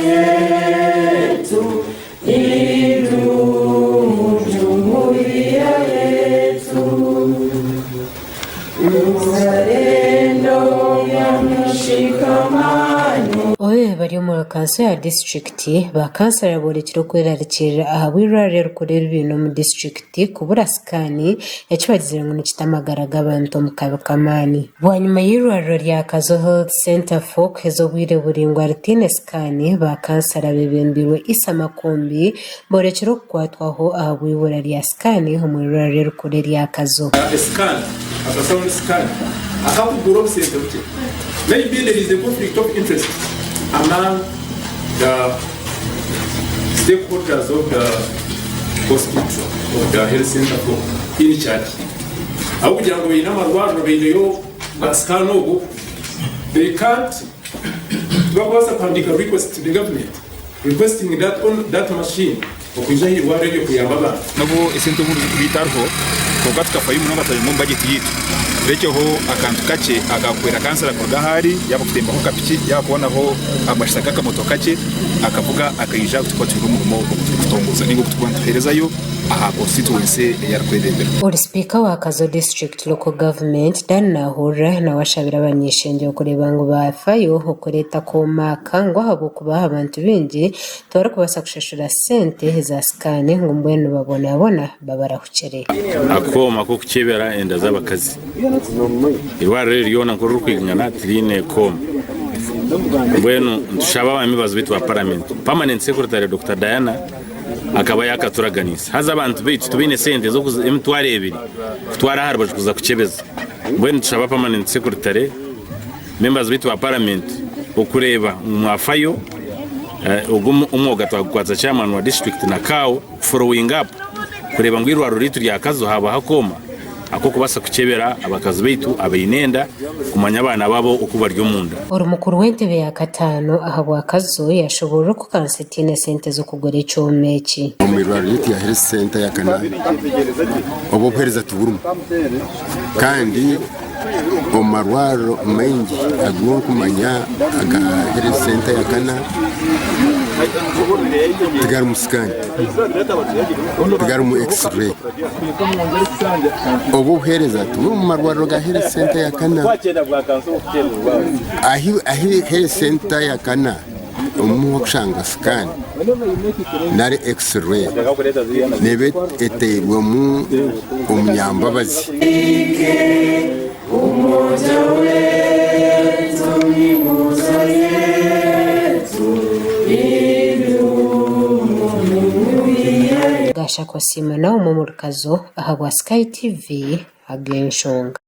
yetu, idumu jumuiya yetu, uzalendo ya mshikamano. Oye bari mu kanso ya district bakansara borekero kwerarikira ahabwirare rukorera ibintu mu district kubura skani yakibagizira ngo nikitamagara gabantu mu kabakamani bwanyuma y'irwaro rya Kazo Health Center for kezo bwire buringwa rutine skani bakansara bebembirwe isamakombi borekero kwatwaho ahabwibura rya skani mu irware rukorera ya Kazo skani akasound skani akakugura center uti maybe there is a conflict of interest among the stakeholders of the hospital, of the health center in charge. How would you know what radio scan over? They can't go and request to the government requesting that machine. Okujani wa radio kuyambaba. Nabo esento mu bitarho ko gatka fayimu n'abatari mu budget yitu. Rekeho akantu kake agakwera kansara ko gahari yaba kutemba ko kapiki yakubona ho amashaka kamoto kake akavuga akayija gutwatira umurimo kutongoza ningo kutwanterezayo aha constituency yarkwedembera. Uri speaker wa Kazo district local government Dan Nahura na washabira abanyeshenge kureba ngo bafayo ukoreta ko maka ngo habo kubaha abantu bingi tora kubasa kushashura sente za skane ngo mbwenu babona babarahucere akoma ko kukebera enda z'abakazi irware riyona ko rukwigana trine com mbwenu ntushaba abamibazo bitwa permanent secretary Dr. Diana akaba yakaturaganisa haza abantu bitu tubine sente zo M2 ebiri kutwara harbaje kuza kukebeza mbwenu ntushaba permanent secretary members bitwa parliament ukureba mwafayo umwoga twagwaza chairman wa district na kao following up kureba ngo irwaro ritu rya Kazo haba hakoma ako kubasa kukebera abakazi bitu abayinenda kumanya abana babo ukuba ryo munda. Uri mukuru w'entebe ya katano ahabwa Kazo yashobora ko kansitine sente zo kugura icomeki mu irwaro ritu ya health center ya Kana obo pereza tuburumu kandi omarwaro mengi agwo kumanya aga health center ya Kana tigaru muskani tigaru mu x-ray obo hereza tu marwaro ga health center ya Kana ahi health center ya Kana umushanga scan nare x-ray nebe eterwa mu umnyambabazi umoja wetu ni muza yetu gasha kwa sima na umumurikazo ahabwa Sky TV agenshonga.